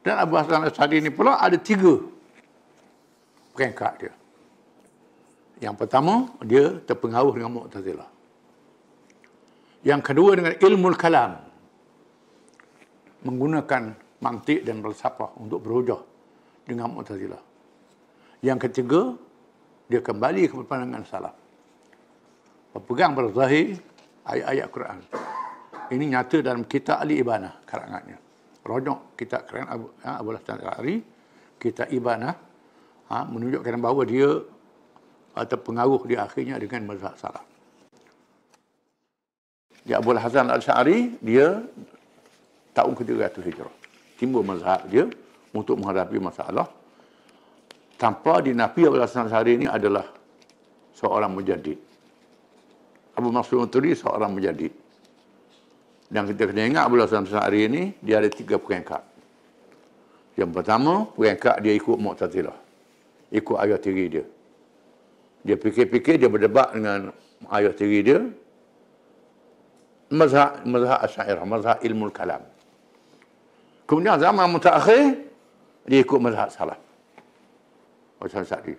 Dan Abu Hasan al-Asy'ari ni pula ada 3 peringkat dia. Yang pertama, dia terpengaruh dengan Mu'tazilah. Yang kedua dengan ilmu kalam, menggunakan mantik dan falsafah untuk berhujah dengan Mu'tazilah. Yang ketiga, dia kembali ke pandangan salaf, berpegang pada zahir ayat-ayat Quran. Ini nyata dalam kitab Al-Ibanah karangannya. Rojok kitab karangan Abu Hasan al-Asy'ari, kitab Ibanah, menunjukkan bahawa dia terpengaruh di akhirnya dengan mazhab salaf. Di Abu Hasan al-Asy'ari, dia tahun ke-300 Hijrah. Timbul mazhab dia untuk menghadapi masalah. Tanpa dinafi, Abu Hasan al-Asy'ari ini adalah seorang mujaddid. Abu Mansur al-Maturidi seorang mujaddid. Dan kita kena ingat Abu Hasan al-Asy'ari ini, dia ada 3 peringkat. Yang pertama, peringkat dia ikut Mu'tazilah. Ikut ayat tiri dia. Dia fikir-fikir, dia berdebat dengan ayat tiri dia. Mazhab Asy'ariyah, mazhab ilmu kalam. Kemudian zaman mutaakhir, dia ikut mazhab salaf. Hasan Sa'di.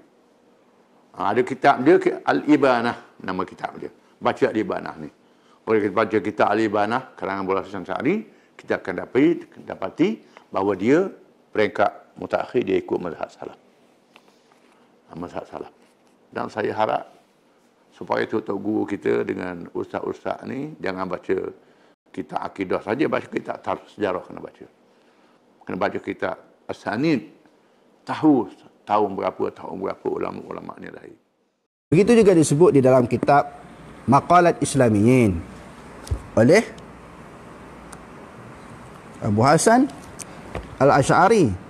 Ada kitab dia, Al-Ibanah, nama kitab dia. Baca Al-Ibanah ni. Kalau kita baca kitab Al-Ibanah, karangan Abu Hasan Sa'di, kita akan dapati bahawa dia peringkat mutaakhir, dia ikut mazhab salaf. Mazhab salaf. Dan saya harap supaya tuan guru kita dengan ustaz-ustaz ni jangan baca kitab akidah saja, baca kitab tarikh sejarah kena baca. Kena baca kitab As-Sanid, tahu tahun berapa ulama-ulama ni lahir. Begitu juga disebut di dalam kitab Maqalat Islamiyin oleh Abu Hasan al-Asy'ari.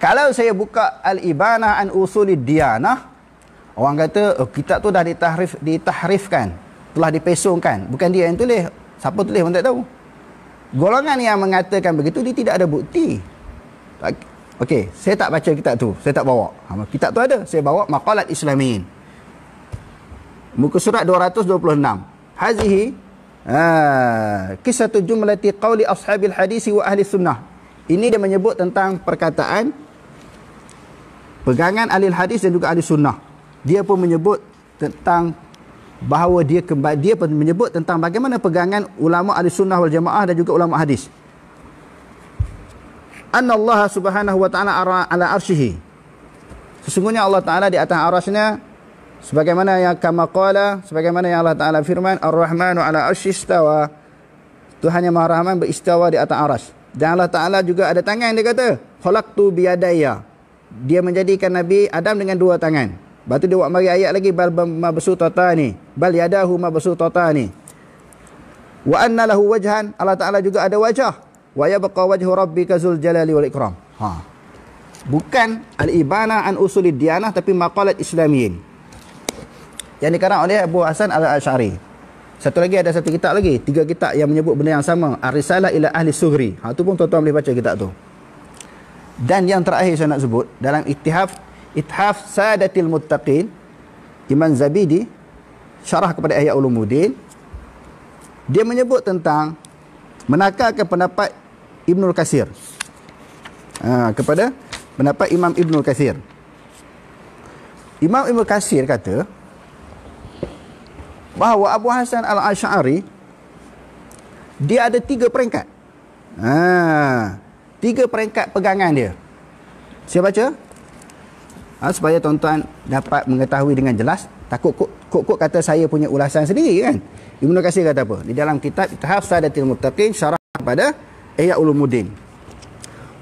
Kalau saya buka Al-Ibanah an Usulid Diyanah, orang kata kitab tu dah ditahrifkan, telah dipesongkan. Bukan dia yang tulis, siapa tulis pun tak tahu. Golongan yang mengatakan begitu, dia tidak ada bukti. Okey, saya tak baca kitab tu, saya tak bawa. Kitab tu ada, saya bawa Maqalat Islamiyin. Muka surat 226. Hazihi kisatu jumlati qawli ashabil hadisi wa ahli sunnah. Ini dia menyebut tentang perkataan pegangan ahli hadis dan juga ahli sunnah. Dia pun menyebut tentang bahawa dia pun menyebut tentang bagaimana pegangan ulama ahli sunnah wal jamaah dan juga ulama hadis. Anna Allah subhanahu wa ta'ala ala arsyihi. Sesungguhnya Allah Ta'ala di atas arasnya, sebagaimana yang kama qala, sebagaimana yang Allah Ta'ala firman, Ar-Rahmanu ala arsy istawa. Tuhan yang Maha Rahman beristawa di atas aras. Dan Allah Ta'ala juga ada tangan, dia kata, khalaqtu biyadaya. Dia menjadikan Nabi Adam dengan 2 tangan. Lepas tu dia buat mari ayat lagi, bal mabsutatani, bal yadahu mabsutatani. Wa anna lahu wajhan, Allah Ta'ala juga ada wajah. Wa yabqa wajhu rabbika zul jalali wal ikram. Bukan Al-Ibanah an Usulid Diyanah, tapi Maqalat Islamiyin, yang dikarang oleh Abu Hasan al-Asy'ari. Satu lagi, ada satu kitab lagi, 3 kitab yang menyebut benda yang sama. Ar-Risalah ila Ahli Sughri. Itu pun tuan-tuan boleh baca kitab tu. Dan yang terakhir saya nak sebut, dalam Ithaf Sadatil Muttaqin, Imam Zabidi, syarah kepada Ihya Ulumuddin, dia menyebut tentang menakalkan pendapat Ibnul Katsir. Kepada pendapat Imam Ibnul Katsir. Imam Ibnul Katsir kata bahawa Abu Hasan al-Asy'ari dia ada 3 peringkat. 3 peringkat pegangan dia. Saya baca supaya tuan-tuan dapat mengetahui dengan jelas. Takut kok kata saya punya ulasan sendiri kan. Ibnu Katsir kata apa? Di dalam kitab Ithaf Sadatil Muttaqin, syarah pada Ihya Ulumuddin.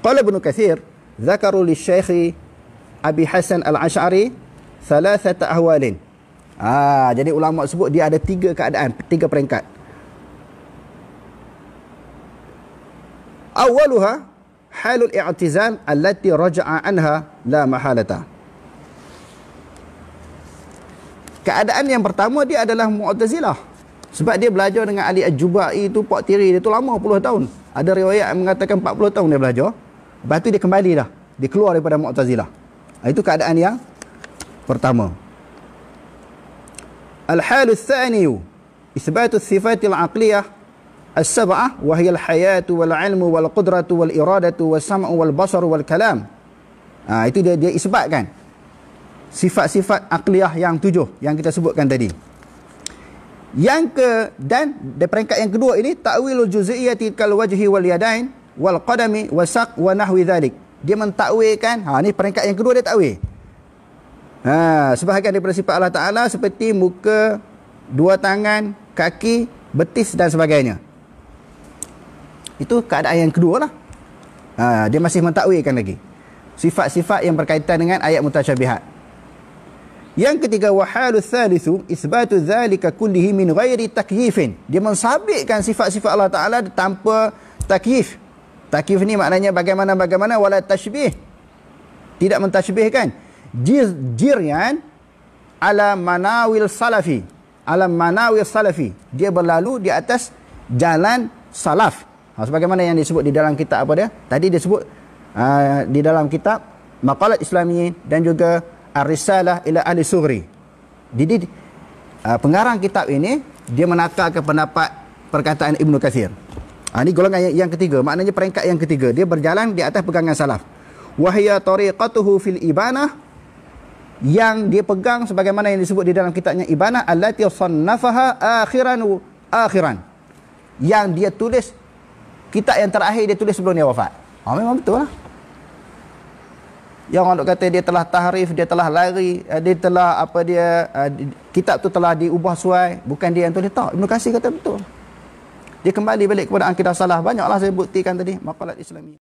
Qala Ibnu Katsir, dzakaru lisy-Syaikh Abi Hasan al-Asy'ari 3 ahwalin. Jadi ulama sebut dia ada 3 keadaan, 3 peringkat. Awaluha halul i'tizal allati raja'a anha la mahalata. Keadaan yang pertama dia adalah Mu'tazilah. Sebab dia belajar dengan Ali Al-Jubai itu, Pak Tiri dia tu lama puluh tahun. Ada riwayat yang mengatakan 40 tahun dia belajar. Lepas tu dia kembali dah. Dia keluar daripada Mu'tazilah. Itu keadaan yang pertama. Al-halu tsani isbatu sifatil aqliyah as-sab'ah wa hiya al-hayatu wal 'ilmu wal qudratu wal iradatu was sam'u wal basaru wal kalam. Itu dia isbatkan sifat-sifat aqliyah yang 7 yang kita sebutkan tadi. Dan di peringkat yang kedua ini, ta'wilul juz'iyyati kal wajhi wal yadain wal qadami wasaq wa nahwi dhalik. Dia mentakwilkan, ni peringkat yang kedua dia takwil. Sebahagian daripada sifat Allah Ta'ala seperti muka, dua tangan, kaki, betis dan sebagainya. Itu keadaan yang kedua lah. Dia masih mentakwilkan lagi sifat-sifat yang berkaitan dengan ayat mutasyabihat. Yang ketiga, wahalul thalithu isbatu dzalika kullihi min ghairi takyifin. Dia mensabitkan sifat-sifat Allah Ta'ala tanpa takyif. Takyif ni maknanya bagaimana wala tashbih. Tidak mentashbihkan. Jiryan ala manawil salafi. Ala manawil salafi. Dia berlalu di atas jalan salaf. Sebagaimana yang disebut di dalam kitab apa dia? Tadi dia sebut di dalam kitab Maqalat Islamiyyin dan juga Ar-Risalah ila Ahli Sughri. Jadi pengarang kitab ini dia menakalkan pendapat perkataan Ibnu Katsir. Ini golongan yang ketiga, maknanya peringkat yang ketiga, dia berjalan di atas pegangan salaf. Wahya tariqatuhu fil ibanah, yang dia pegang sebagaimana yang disebut di dalam kitabnya Ibanah, allati sannafaha akhiran, yang dia tulis kitab yang terakhir dia tulis sebelum dia wafat. Memang betul lah. Yang orang kata dia telah tahrif, dia telah lari, dia telah kitab tu telah diubah suai, bukan dia yang tulis. Tak, Ibnu Katsir kata betul. Dia kembali balik kepada akidah salah. Banyaklah saya buktikan tadi Maqalat Islamiyyin.